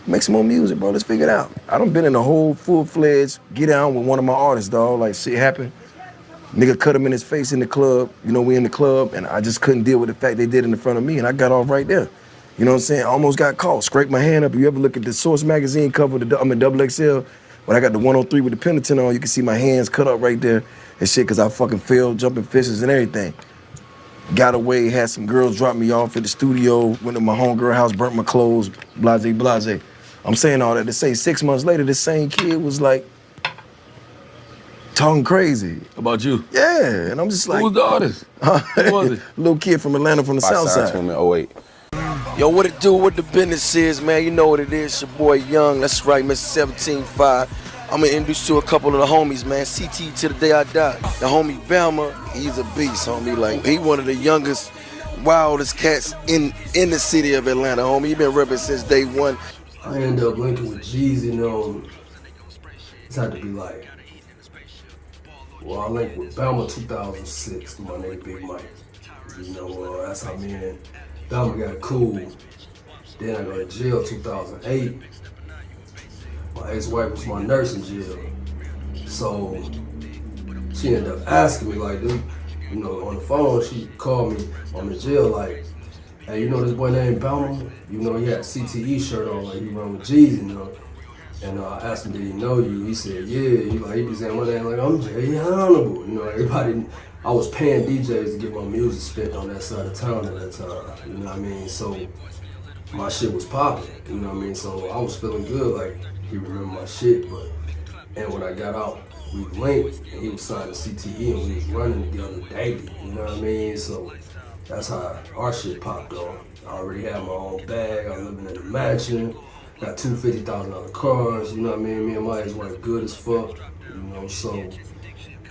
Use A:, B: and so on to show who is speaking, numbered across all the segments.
A: Make some more music, bro. Let's figure it out. I done been in a whole full-fledged get down with one of my artists, dog. Like, shit happened. Nigga cut him in his face in the club. You know, we in the club, and I just couldn't deal with the fact they did it in front of me, and I got off right there. You know what I'm saying? I almost got caught. Scraped my hand up. You ever look at the Source magazine cover, I'm in XXL, when I got the 103 with the penitent on, you can see my hands cut up right there and shit, because I fucking fell jumping fishes and everything. Got away, had some girls drop me off at the studio, went to my homegirl house, burnt my clothes, blase, blase. I'm saying all that to say 6 months later, this same kid was like, talking crazy.
B: About you?
A: Yeah, and I'm just like...
B: Who was the artist? Who was it?
A: Little kid from Atlanta from the South Side.
C: I signed to him in 08.
A: Yo, what it do, what the business is, man? You know what it is, your boy Young. That's right, Mr. 17-5. I'm gonna introduce you to a couple of the homies, man. CTE to the day I die. The homie Bama, he's a beast, homie. Like, he one of the youngest, wildest cats in the city of Atlanta, homie. He been repping since day one.
D: I ended up linking with Jeezy, you know. It's had to be like, well, I linked with Bama 2006, my name Big Mike. You know, that's how me and Bama got cool. Then I go to jail 2008. My ex-wife was my nurse in jail. So she ended up asking me, like, dude, you know, on the phone, she called me on the jail, like, hey, you know this boy named Bama? You know, he had a CTE shirt on, like, he run with Jeezy, you know. And I asked him, did he know you? He said, yeah. He be saying my name, like, I'm Jay Hannibal. You know, everybody, I was paying DJs to get my music spent on that side of town at that time. You know what I mean? So my shit was popping, you know what I mean? So I was feeling good, like, he remembered my shit, but, and when I got out, we linked, and he was signed to CTE, and we was running together daily, you know what I mean? So that's how our shit popped off. I already had my own bag, I was living in a mansion, got two $50,000 cars, you know what I mean? Me and my ex-wife good as fuck, you know, so,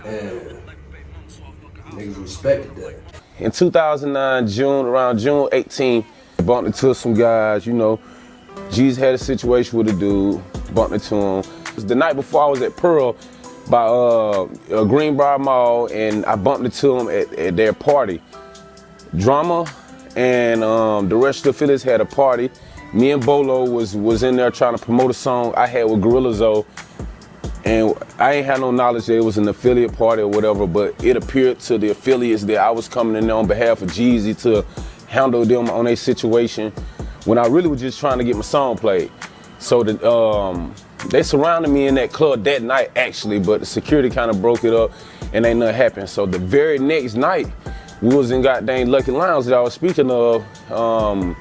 D: and niggas respected that.
C: In 2009, around June 18th, bumped into some guys, you know. G's had a situation with a dude, bumped into him. It was the night before I was at Pearl by Greenbrier Mall, and I bumped into him at their party. Drama and the rest of the affiliates had a party. Me and Bolo was in there trying to promote a song I had with Gorilla Zoe, and I ain't had no knowledge that it was an affiliate party or whatever, but it appeared to the affiliates that I was coming in there on behalf of Jeezy to handle them on their situation, when I really was just trying to get my song played. So they surrounded me in that club that night, actually, but the security kind of broke it up and ain't nothing happened. So the very next night, we was in goddamn Lucky Lounge that I was speaking of on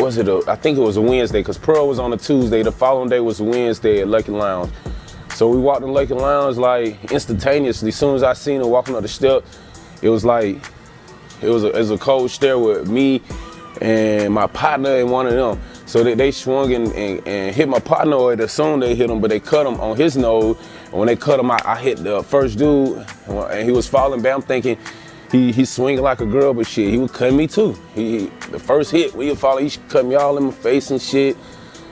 C: I think it was a Wednesday, because Pearl was on a Tuesday. The following day was Wednesday at Lucky Lounge. So we walked in Lucky Lounge like instantaneously. As soon as I seen her walking up the step, it was like, it was a cold stare with me and my partner and one of them. So they swung and hit my partner, or as soon they hit him, but they cut him on his nose. And when they cut him, I hit the first dude, and he was falling back. I'm thinking he's swinging like a girl, but shit, he was cutting me too. The first hit, we would fall, he cut me all in my face and shit.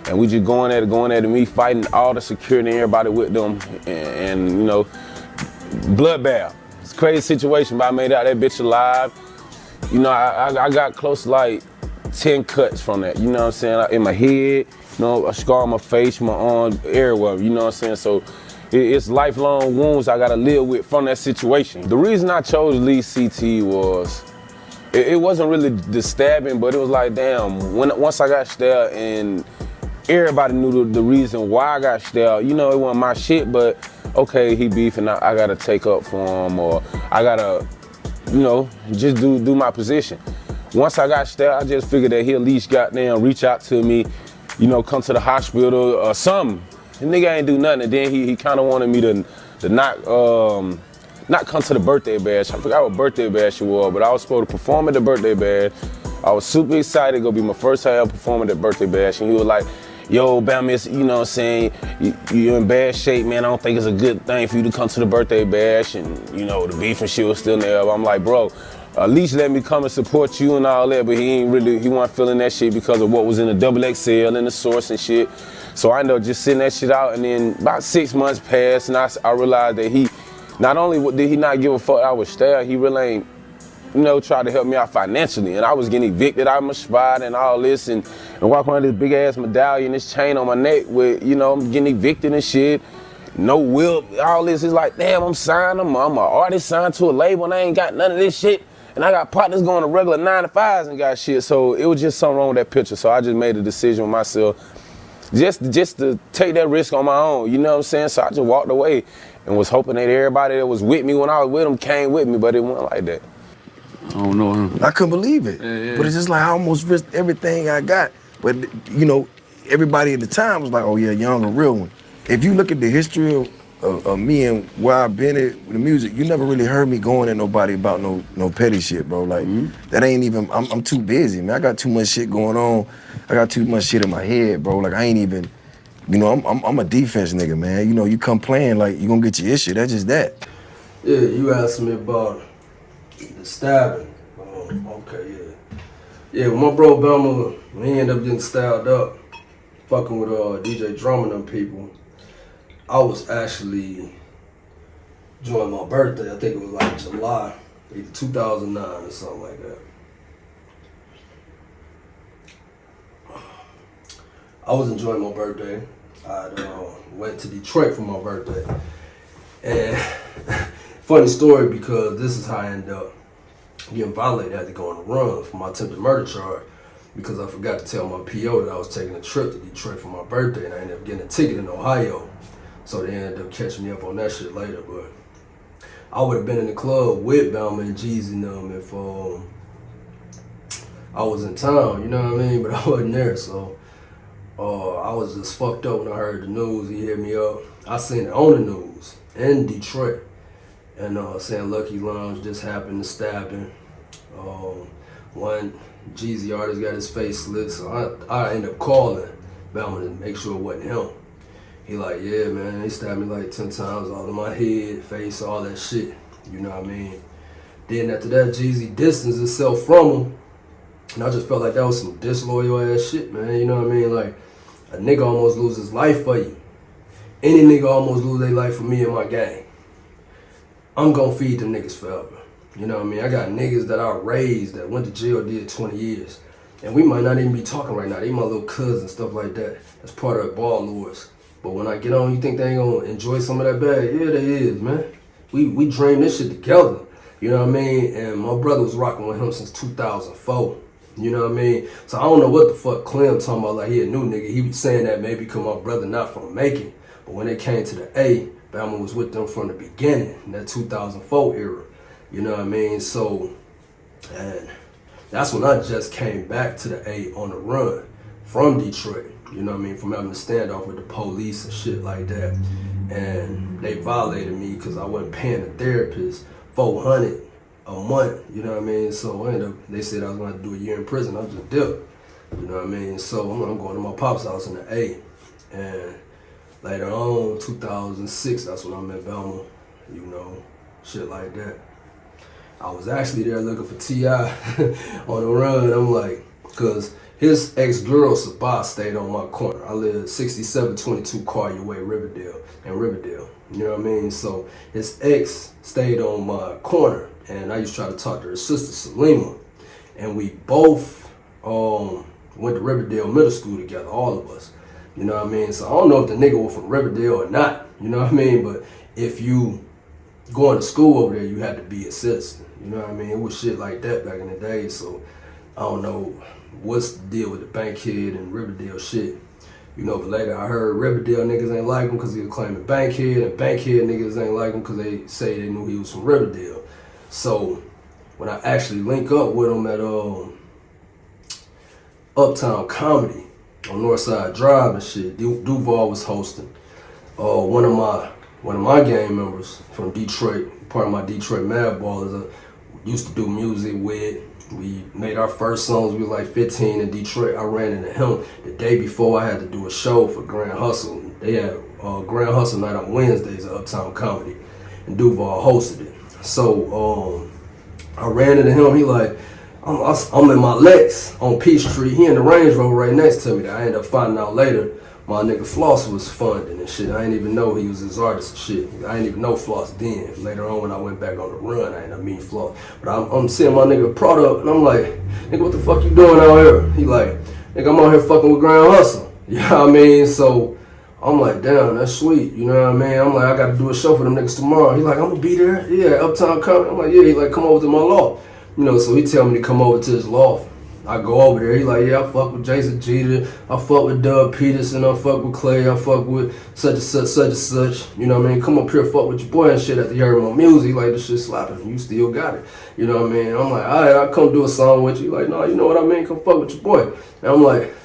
C: And we just going at it, me fighting all the security and everybody with them, and you know, bloodbath. It's a crazy situation, but I made out that bitch alive. You know, I got close to like 10 cuts from that, you know what I'm saying? In my head, you know, a scar on my face, my arm, everywhere, you know what I'm saying? So it's lifelong wounds I gotta live with from that situation. The reason I chose to leave CTE was, it wasn't really the stabbing, but it was like, damn, once I got stabbed and everybody knew the reason why I got stabbed, you know, it wasn't my shit, but okay, he beefing, I gotta take up for him, or I gotta, you know, just do my position. Once I got stabbed, I just figured that he at least goddamn reach out to me, you know, come to the hospital or something. The nigga ain't do nothing, and then he kind of wanted me to not come to the birthday bash. I forgot what birthday bash it was, but I was supposed to perform at the birthday bash. I was super excited, gonna be my first time ever performing at the birthday bash, and he was like, yo, Bama, you know what I'm saying, you're in bad shape, man. I don't think it's a good thing for you to come to the birthday bash, and you know, the beef and shit was still there. I'm like, bro, at least let me come and support you and all that, but he wasn't feeling that shit because of what was in the XXL and the Source and shit. So I ended up just sitting that shit out, and then about 6 months passed, and I realized that he, not only did he not give a fuck I was stabbed, he really ain't tried to help me out financially. And I was getting evicted out of my spot and all this, and walking around this big ass medallion, this chain on my neck with, I'm getting evicted and shit. No will, all this is like, damn, I'm signed, I'm an artist signed to a label and I ain't got none of this shit. And I got partners going to regular 9-to-5s and got shit. So it was just something wrong with that picture. So I just made a decision with myself just to take that risk on my own, you know what I'm saying? So I just walked away and was hoping that everybody that was with me when I was with them came with me, but it wasn't like that.
B: I don't know him.
A: I couldn't believe it.
B: Yeah.
A: But it's just like I almost risked everything I got. But, everybody at the time was like, oh yeah, Young a real one. If you look at the history of me and where I've been at with the music, you never really heard me going at nobody about no petty shit, bro. Like, that ain't even, I'm too busy, man. I got too much shit going on. I got too much shit in my head, bro. Like, I ain't even, I'm a defense nigga, man. You come playing, like, you gonna get your issue. That's just that.
D: Yeah, you asked me about the stabbing. Okay, yeah. Yeah, when my bro Bama, he ended up getting stabbed up, fucking with DJ Drum and them people. I was actually enjoying my birthday. I think it was like July, either 2009 or something like that. I was enjoying my birthday. I went to Detroit for my birthday. And funny story, because this is how I ended up getting violated. I had to go on the run for my attempted murder charge because I forgot to tell my PO that I was taking a trip to Detroit for my birthday, and I ended up getting a ticket in Ohio. So they ended up catching me up on that shit later. But I would have been in the club with Bama and Jeezy and them if I was in town, you know what I mean? But I wasn't there, so I was just fucked up when I heard the news. He hit me up. I seen it on the news in Detroit, and saying Lucky Lounge just happened, the stabbing. One Jeezy artist got his face slit, so I ended up calling Bama to make sure it wasn't him. He like, yeah, man, they stabbed me like 10 times, all in my head, face, all that shit. You know what I mean? Then after that, Jeezy distanced himself from him. And I just felt like that was some disloyal ass shit, man. You know what I mean? Like, a nigga almost lose his life for you. Any nigga almost lose their life for me and my gang. I'm gonna feed them niggas forever. You know what I mean? I got niggas that I raised that went to jail, did 20 years. And we might not even be talking right now. They my little cousins, stuff like that. That's part of the ball lords. But when I get on, you think they ain't gonna enjoy some of that bag? Yeah, they is, man. We dreamed this shit together. You know what I mean? And my brother was rocking with him since 2004. You know what I mean? So I don't know what the fuck Clem talking about, like he a new nigga. He was saying that maybe because my brother not from Macon. But when it came to the A, Bama was with them from the beginning, in that 2004 era. You know what I mean? So, and that's when I just came back to the A on the run from Detroit. You know what I mean? From having a standoff with the police and shit like that. And they violated me because I wasn't paying the therapist $400 a month. You know what I mean? So I ended up, they said I was going to do a year in prison. I just dipped. You know what I mean? So I'm going to my pop's house in the A. And later on, 2006, that's when I met Bama. You know, shit like that. I was actually there looking for T.I. on the run. I'm like, because his ex-girl, Sabah, stayed on my corner. I lived 6722 Collier Way, Riverdale. You know what I mean? So his ex stayed on my corner, and I used to try to talk to her sister, Souljah. And we both went to Riverdale Middle School together, all of us. You know what I mean? So I don't know if the nigga was from Riverdale or not. You know what I mean? But if you going to school over there, you had to be a citizen. You know what I mean? It was shit like that back in the day. So I don't know what's the deal with the Bankhead and Riverdale shit. You know, but later I heard Riverdale niggas ain't like him because he was claiming Bankhead, and Bankhead niggas ain't like him because they say they knew he was from Riverdale. So when I actually link up with him at Uptown Comedy on Northside Drive and shit, Duval was hosting. One of my gang members from Detroit, part of my Detroit Mad Ballers, used to do music with. We made our first songs, we were like 15 in Detroit. I ran into him the day before I had to do a show for Grand Hustle. They had Grand Hustle night on Wednesdays at Uptown Comedy, and Duval hosted it. So I ran into him, he like, I'm in my Lex on Peachtree. He in the Range Rover right next to me that I ended up finding out later my nigga Floss was funding and shit. I didn't even know he was his artist and shit. I didn't even know Floss then. Later on when I went back on the run, I ended up meeting Floss. But I'm seeing my nigga product and I'm like, nigga, what the fuck you doing out here? He like, nigga, I'm out here fucking with Grand Hustle. You know what I mean? So I'm like, damn, that's sweet. You know what I mean? I'm like, I got to do a show for them niggas tomorrow. He like, I'm gonna be there. Yeah, Uptown Comedy. I'm like, yeah. He like, come over to my loft. You know, so he tell me to come over to his loft. I go over there. He like, yeah, I fuck with Jason Jeter. I fuck with Doug Peterson. I fuck with Clay. I fuck with such and such, such and such. You know what I mean? Come up here, fuck with your boy and shit. After you heard my music, like, this shit slapping. You still got it. You know what I mean? I'm like, all right, I'll come do a song with you. He like, no, you know what I mean? Come fuck with your boy. And I'm like,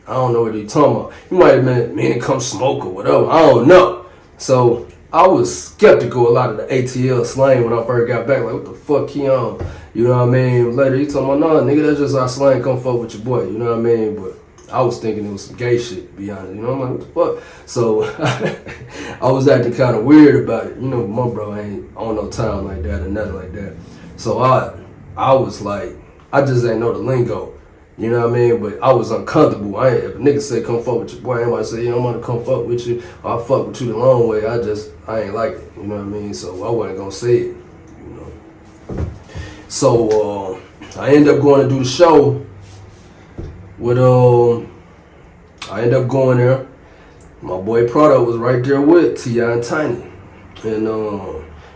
D: I don't know what he talking about. He might have been meaning come smoke or whatever. I don't know. So I was skeptical a lot of the ATL slang when I first got back. Like, what the fuck he on? You know what I mean? Later he told me, no, nigga, that's just our slang. Come fuck with your boy. You know what I mean? But I was thinking it was some gay shit, to be honest. You know, I'm like, what the fuck? So I was acting kind of weird about it. You know, my bro ain't on no time like that or nothing like that. So I was like, I just ain't know the lingo. You know what I mean? But I was uncomfortable. If a nigga say come fuck with your boy, I might say, yeah, I'm gonna come fuck with you, or I fuck with you the long way. I ain't like it. You know what I mean? So I wasn't gonna say it. You know. So I ended up going to do the show with I ended up going there. My boy Product was right there with T.I. and Tiny. And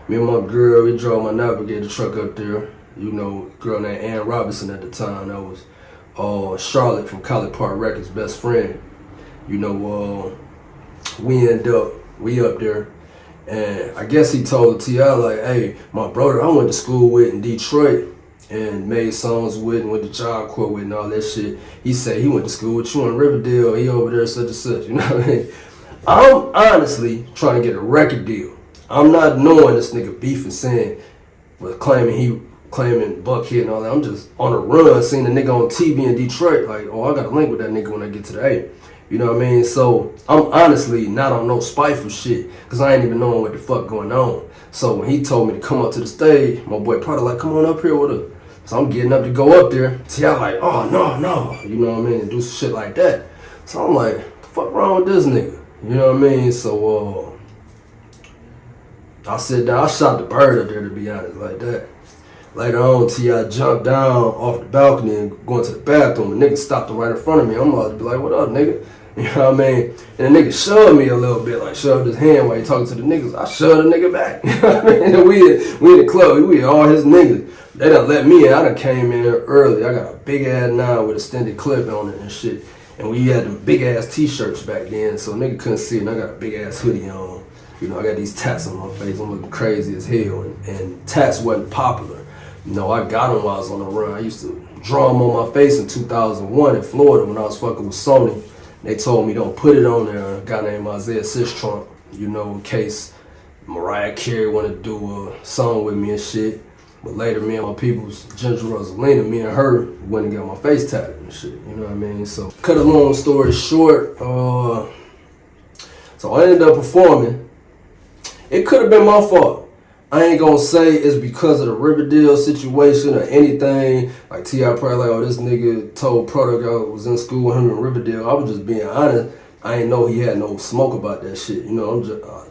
D: me and my girl, we drove my Navigator truck up there. You know, a girl named Ann Robinson at the time. That was Charlotte from College Park Records' best friend. You know, we up there, and I guess he told T.I. like, hey, my brother I went to school with in Detroit and made songs with and went to Job Corps with and all that shit. He said he went to school with you in Riverdale. He over there such and such. You know what I mean? I'm honestly trying to get a record deal. I'm not knowing this nigga beefing saying, but claiming Buckhead and all that. I'm just on a run, seeing the nigga on TV in Detroit. Like, oh, I got a link with that nigga when I get to the A. You know what I mean? So I'm honestly not on no spiteful shit, because I ain't even knowing what the fuck going on. So when he told me to come up to the stage, my boy Prada like, come on up here with us. So I'm getting up to go up there. See, I like, oh, no. You know what I mean? And do some shit like that. So I'm like, what the fuck wrong with this nigga? You know what I mean? So I sit down. I shot the bird up there, to be honest, like that. Later on, T.I. jumped down off the balcony and going to the bathroom. The nigga stopped him right in front of me. I'm about to be like, what up, nigga? You know what I mean? And the nigga shoved me a little bit, like shoved his hand while he talking to the niggas. I shoved the nigga back. You know what I mean? And we in the club. We all his niggas. They done let me in. I done came in early. I got a big ass 9 with a extended clip on it and shit. And we had them big ass t-shirts back then, so nigga couldn't see it. And I got a big ass hoodie on. You know, I got these tats on my face. I'm looking crazy as hell. And tats wasn't popular. You know, I got them while I was on the run. I used to draw them on my face in 2001 in Florida when I was fucking with Sony. They told me don't put it on there. A guy named Isaiah Sistrunk, you know, in case Mariah Carey wanted to do a song with me and shit. But later, me and my people's Ginger Rosalina, me and her went and got my face tatted and shit. You know what I mean? So, cut a long story short, so I ended up performing. It could have been my fault. I ain't gonna say it's because of the Riverdale situation or anything. Like T.I. probably like, oh, this nigga told Product I was in school with him in Riverdale. I was just being honest. I ain't know he had no smoke about that shit. You know, I'm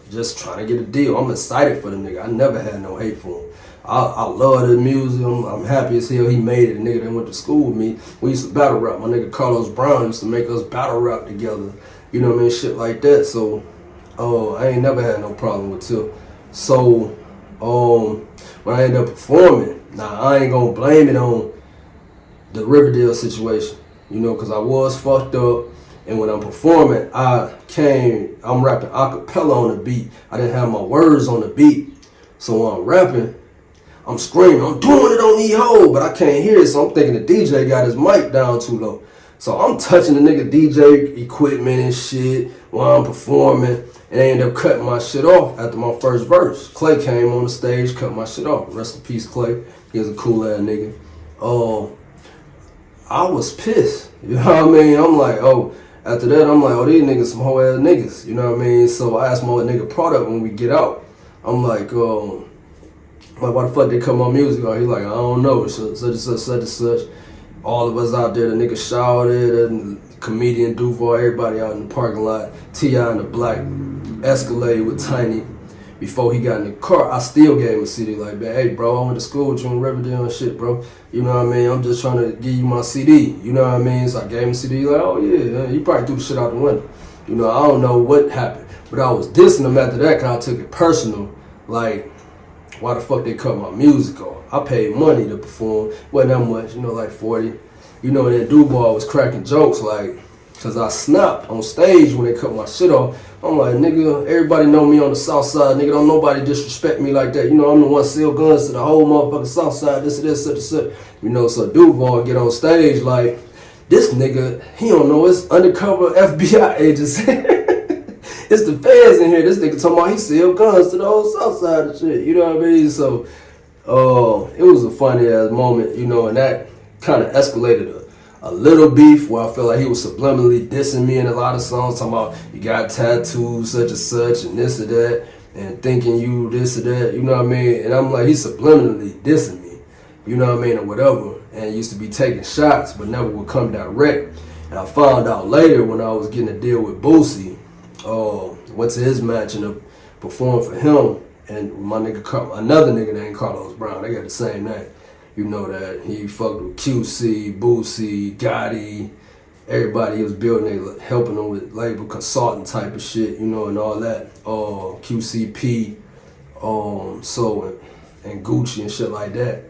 D: just trying to get a deal. I'm excited for the nigga. I never had no hate for him. I love the music. I'm happy as hell he made it. The nigga that went to school with me, we used to battle rap. My nigga Carlos Brown used to make us battle rap together. You know what I mean? Shit like that. So, I ain't never had no problem with Till. So, when I ended up performing, I ain't gonna blame it on the Riverdale situation, you know, because I was fucked up, and when I'm performing, I'm rapping acapella on the beat. I didn't have my words on the beat, so when I'm rapping, I'm screaming, I'm doing it on E-Ho, but I can't hear it, so I'm thinking the DJ got his mic down too low. So I'm touching the nigga DJ equipment and shit while I'm performing, and they ended up cutting my shit off after my first verse. Clay came on the stage, cut my shit off. Rest in peace, Clay. He was a cool ass nigga. I was pissed. You know what I mean? I'm like, after that, I'm like, these niggas some hoe ass niggas. You know what I mean? So I asked my nigga Product when we get out. I'm like, why the fuck they cut my music off? He like, I don't know, such and such. All of us out there, the nigga shouted, and comedian Duval, everybody out in the parking lot. T.I. in the black Escalade with Tiny. Before he got in the car, I still gave him a CD like that. Hey, bro, I went to school with you in Riverdale and shit, bro. You know what I mean? I'm just trying to give you my CD. You know what I mean? So I gave him a CD. Like, oh yeah, he probably threw the shit out the window. You know, I don't know what happened, but I was dissing him after that because I took it personal. Like, why the fuck they cut my music off? I paid money to perform. Wasn't that much, you know, like 40. You know, and then Duval was cracking jokes like, cause I snapped on stage when they cut my shit off. I'm like, nigga, everybody know me on the south side. Nigga, don't nobody disrespect me like that. You know, I'm the one sell guns to the whole motherfucking south side, this and this, such and such. You know, so Duval get on stage like, this nigga, he don't know, it's undercover FBI agents. It's the feds in here. This nigga talking about he sell guns to the whole south side and shit. You know what I mean? So, it was a funny ass moment, you know, and that kind of escalated a little beef where I felt like he was subliminally dissing me in a lot of songs, talking about you got tattoos such and such and this or that, and thinking you this or that, you know what I mean? And I'm like, he's subliminally dissing me, you know what I mean, or whatever. And used to be taking shots, but never would come direct. And I found out later when I was getting a deal with Boosie, went to his match and performed for him, and my nigga, another nigga named Carlos Brown, they got the same name. You know that he fucked with QC, Boosie, Gotti, everybody he was building, they helping him with label consulting type of shit, you know, and all that. QCP, and Gucci and shit like that.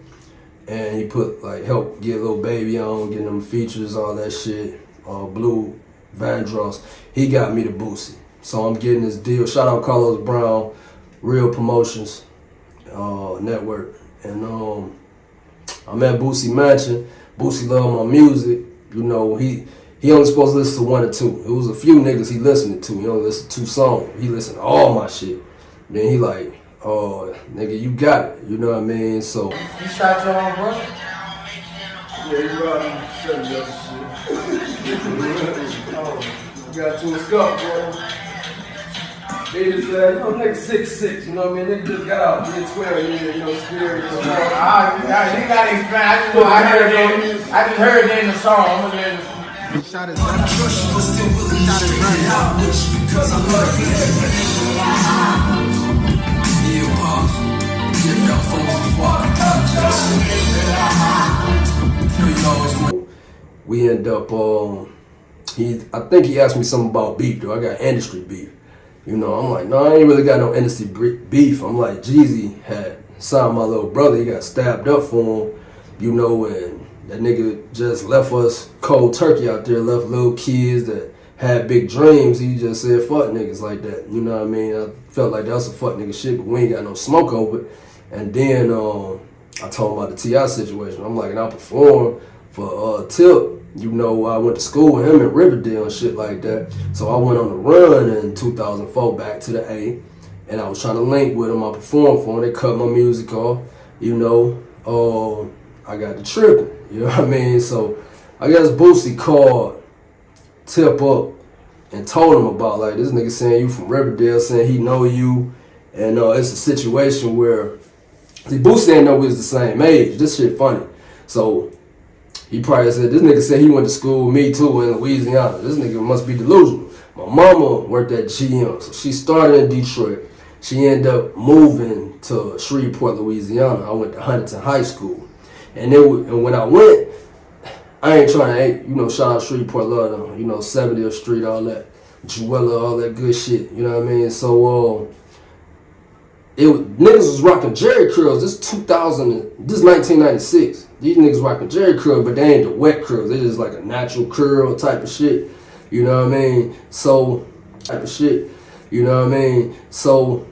D: And he put like help get Lil Baby on, getting them features, all that shit. Blue Vandross, he got me to Boosie. So I'm getting this deal. Shout out Carlos Brown, Real Promotions Network, and I'm at Boosie Mansion. Boosie love my music. You know, he only supposed to listen to 1 or 2. It was a few niggas he listened to. He only listened to 2 songs. He listened to all my shit. Then he like, oh, nigga, you got it. You know what I mean? So.
E: You shot your own brother?
D: Yeah, you already shut the other shit. You got to a scuff, bro. They just said, nigga 6'6", you know what I mean? They just got out, they 12 years, you know, scared. You
E: gotta explain. I just heard it in the song. I'm gonna let it.
F: He shot his brother. He shot his brother.
G: Because I love you.
D: We end up, I think he asked me something about beef, though. I got industry beef. You know, I'm like, no, I ain't really got no industry beef. I'm like, Jeezy had signed my little brother. He got stabbed up for him, you know, and that nigga just left us cold turkey out there, left little kids that had big dreams. He just said, fuck niggas like that. You know what I mean? I felt like that was some fuck nigga shit, but we ain't got no smoke over it. And then I told him about the T.I. situation. I'm like, and I performed for Tip. You know, I went to school with him in Riverdale and shit like that. So I went on the run in 2004 back to the A, and I was trying to link with him. I performed for him. They cut my music off. You know, I got the tripping. You know what I mean? So I guess Boosie called Tip up and told him about, like, this nigga saying you from Riverdale, saying he know you. And it's a situation where, see, Boosie didn't know we was the same age. This shit funny. So he probably said, this nigga said he went to school with me too in Louisiana. This nigga must be delusional. My mama worked at GM, so she started in Detroit. She ended up moving to Shreveport, Louisiana. I went to Huntington High School. And then when I went, I ain't trying to, you know, shout out Shreveport, love them, you know, 70th Street, all that, Jewella, all that good shit, you know what I mean? So, niggas was rocking Jerry curls. This 1996. These niggas rocking Jerry curls, but they ain't the wet curls. They just like a natural curl type of shit. You know what I mean? So, type of shit. You know what I mean? So,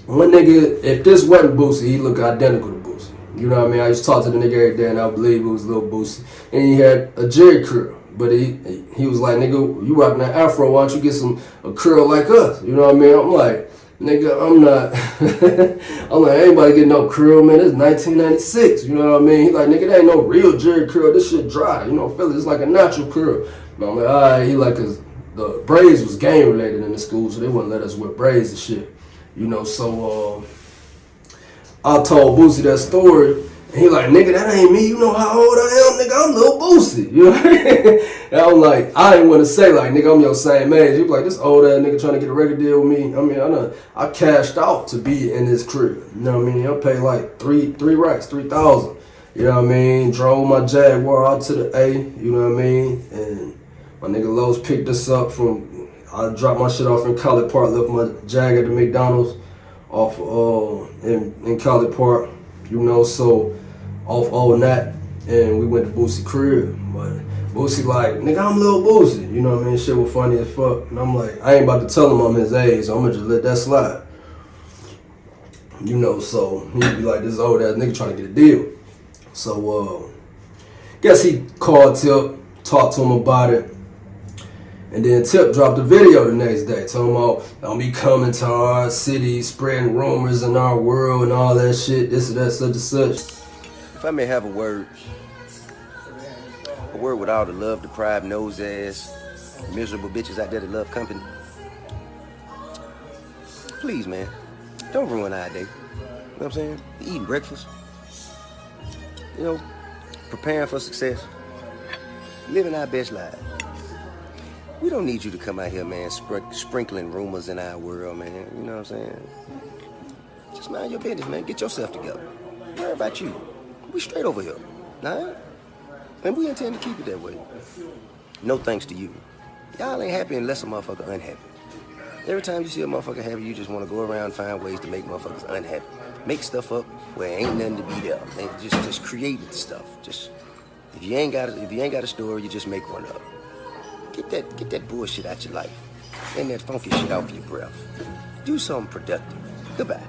D: one nigga, if this wasn't Boosie, he look identical to Boosie. You know what I mean? I used to talk to the nigga every day, and I believe it was Lil Boosie. And he had a Jerry curl. But he was like, nigga, you rocking that afro, why don't you get a curl like us? You know what I mean? I'm like, nigga, I'm not, I'm like, anybody get no curl, man. It's 1996, you know what I mean? He like, nigga, that ain't no real Jerry curl. This shit dry, you know, fella, it's like a natural curl. But I'm like, all right, he like, cause the braids was gang related in the school, so they wouldn't let us wear braids and shit, you know. So I told Boosie that story, And he like, nigga, that ain't me. You know how old I am, nigga? I'm Lil Boosie. You know what I mean? And I'm like, I didn't want to say like, nigga, I'm your same age. He was like, this old ass nigga trying to get a record deal with me. I mean, I cashed out to be in this crib. You know what I mean? I paid like three racks, 3,000. You know what I mean? Drove my Jaguar out to the A. You know what I mean? And my nigga Lowe's picked us up from. I dropped my shit off in College Park. Left my Jag at the McDonald's off in College Park. You know, so. Off all that, and we went to Boosie crib. But Boosie like, nigga, I'm Lil Boosie. You know what I mean? Shit was funny as fuck. And I'm like, I ain't about to tell him I'm his age, so I'm gonna just let that slide. You know, so he'd be like, this old ass nigga trying to get a deal. So, guess he called Tip, talked to him about it. And then Tip dropped a video the next day, talking about, don't be coming to our city, spreading rumors in our world and all that shit, this and that, such and such.
H: If I may have a word with all the love deprived, nose ass, miserable bitches out there that love company. Please, man, don't ruin our day. You know what I'm saying? Eating breakfast, you know, preparing for success, living our best lives. We don't need you to come out here, man, sprinkling rumors in our world, man. You know what I'm saying? Just mind your business, man. Get yourself together. Worry about you. We straight over here, nah? And we intend to keep it that way. No thanks to you. Y'all ain't happy unless a motherfucker unhappy. Every time you see a motherfucker happy, you just want to go around and find ways to make motherfuckers unhappy. Make stuff up where ain't nothing to be there. And just create the stuff. Just if you ain't got a story, you just make one up. Get that bullshit out your life. And that funky shit off your breath. Do something productive. Goodbye.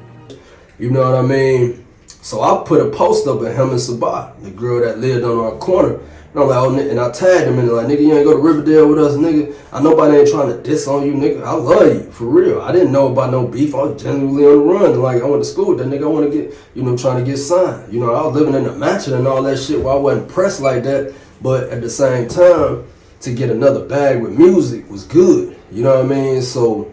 D: You know what I mean? So I put a post up of him and Sabat, the girl that lived on our corner. And I'm like, oh, and I tagged him and like, nigga, you ain't go to Riverdale with us, nigga. I know nobody ain't trying to diss on you, nigga. I love you, for real. I didn't know about no beef. I was genuinely on the run. Like, I went to school with that nigga. I want to get, you know, trying to get signed. You know, I was living in a mansion and all that shit where I wasn't pressed like that. But at the same time, to get another bag with music was good. You know what I mean? So,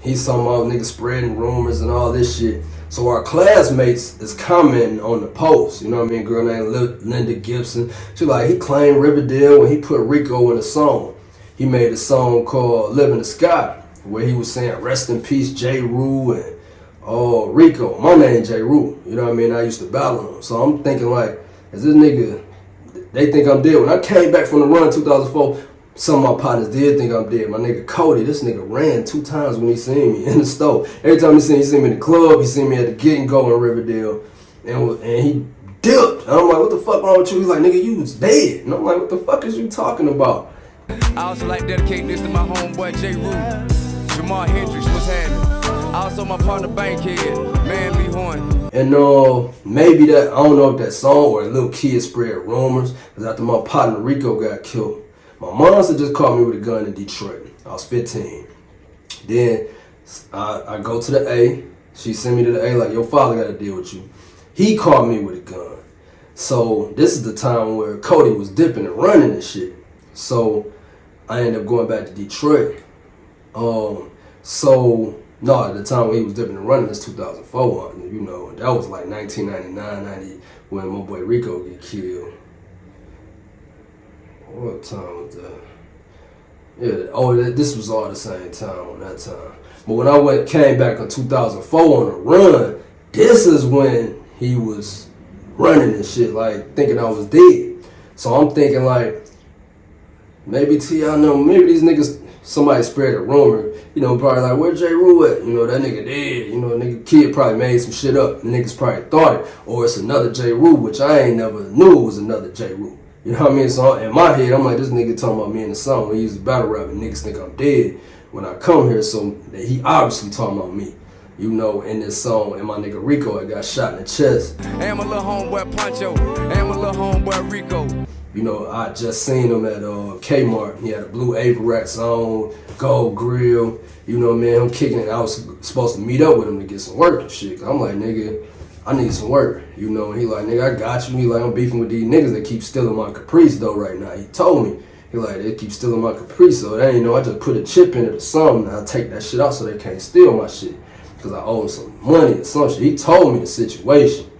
D: he's talking about niggas spreading rumors and all this shit. So our classmates is commenting on the post, you know what I mean? Girl named Linda Gibson. She like, he claimed Riverdale when he put Rico in a song. He made a song called Live in the Sky, where he was saying, rest in peace, J. Rue and Rico. My name J. Rue, you know what I mean? I used to battle him. So I'm thinking like, is this nigga, they think I'm dead. When I came back from the run in 2004, some of my partners did think I'm dead. My nigga Cody, this nigga ran 2 times when he seen me in the store. Every time he seen me in the club, he seen me at the Get and Go in Riverdale, and he dipped. And I'm like, what the fuck wrong with you? He's like, nigga, you was dead. And I'm like, what the fuck is you talking about?
I: I also like dedicating this to my homeboy J. Rue, Jamal Hendricks, what's happening? Also my partner Bankhead, Man Lee Horn.
D: And maybe that, I don't know if that song or a little kid spread rumors, because after my partner Rico got killed, my mom just caught me with a gun in Detroit. I was 15. Then I go to the A. She sent me to the A like, your father got to deal with you. He caught me with a gun. So this is the time where Cody was dipping and running and shit. So I ended up going back to Detroit. At the time when he was dipping and running, that's 2004. You know, that was like 1999, 90 when my boy Rico get killed. What time was that? Yeah, this was all the same time on that time. But when I came back in 2004 on a run, this is when he was running and shit, like thinking I was dead. So I'm thinking like, maybe T.I. know, maybe these niggas, somebody spread a rumor, you know, probably like, where J. Rue at? You know, that nigga dead. You know, nigga kid probably made some shit up. The niggas probably thought it. Or it's another J. Rue, which I ain't never knew it was another J. Rue. You know what I mean? So in my head, I'm like, this nigga talking about me in the song. When he used to battle rap and niggas think I'm dead when I come here. So that he obviously talking about me. You know, in this song, and my nigga Rico had got shot in the chest.
I: And my little homeboy Pancho, and my little homeboy Rico.
D: You know, I just seen him at Kmart. He had a blue Avirex on, gold grill. You know, man, I'm kicking it. I was supposed to meet up with him to get some work and shit. I'm like, nigga, I need some work. You know, and he like, nigga, I got you. He like, I'm beefing with these niggas that keep stealing my Caprice though right now. He told me. He like, they keep stealing my Caprice. So they ain't know, I just put a chip in it or something. And I take that shit out so they can't steal my shit. Because I owe him some money or some shit. He told me the situation.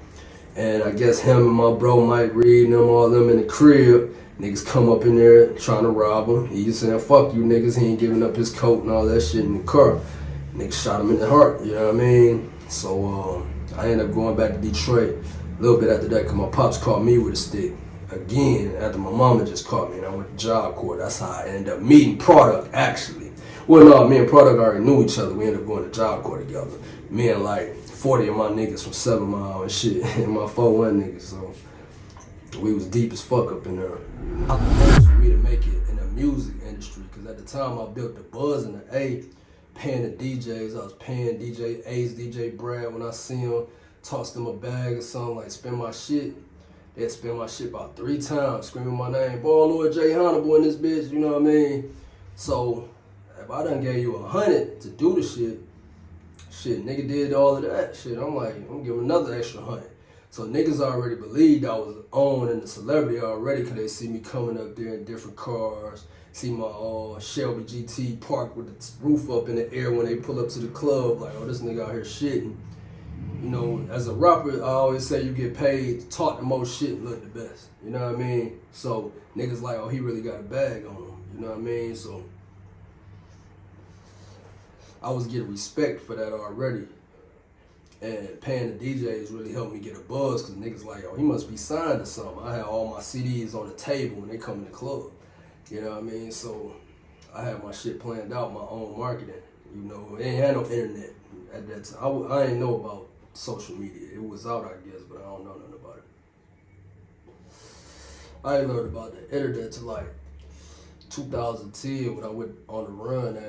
D: And I guess him and my bro Mike Reed and them, all them in the crib, niggas come up in there trying to rob him. He's saying, fuck you niggas, he ain't giving up his coat and all that shit in the car. Niggas shot him in the heart, you know what I mean? So I ended up going back to Detroit a little bit after that because my pops caught me with a stick. Again, after my mama just caught me and I went to job court. That's how I ended up meeting Product, actually. Well, no, me and Product already knew each other. We ended up going to job court together. Me and like 40 of my niggas from 7 Mile and shit, and my 4-1 niggas, so we was deep as fuck up in there. It was for me to make it in the music industry, because at the time I built the buzz and the A, paying the DJs. I was paying DJ A's, DJ Brad when I see him, toss them a bag or something, like spin my shit. They'd spin my shit about 3 times, screaming my name, boy, Lord J. Hannibal in this bitch, you know what I mean? So if I done gave you 100 to do the shit, nigga did all of that shit. I'm like, I'm giving another extra 100. So niggas already believed I was on and the celebrity already, because they see me coming up there in different cars, see my Shelby GT parked with the roof up in the air when they pull up to the club, like, oh, this nigga out here shitting. You know, as a rapper, I always say you get paid to talk the most shit and look the best. You know what I mean? So niggas like, oh, he really got a bag on him. You know what I mean? So I was getting respect for that already. And paying the DJs really helped me get a buzz, because niggas like, oh, he must be signed to something. I had all my CDs on the table when they come in the club. You know what I mean? So I had my shit planned out, my own marketing. You know, it ain't had no internet at that time. I didn't know about social media. It was out, I guess, but I don't know nothing about it. I ain't learned about the internet till like 2010 when I went on the run.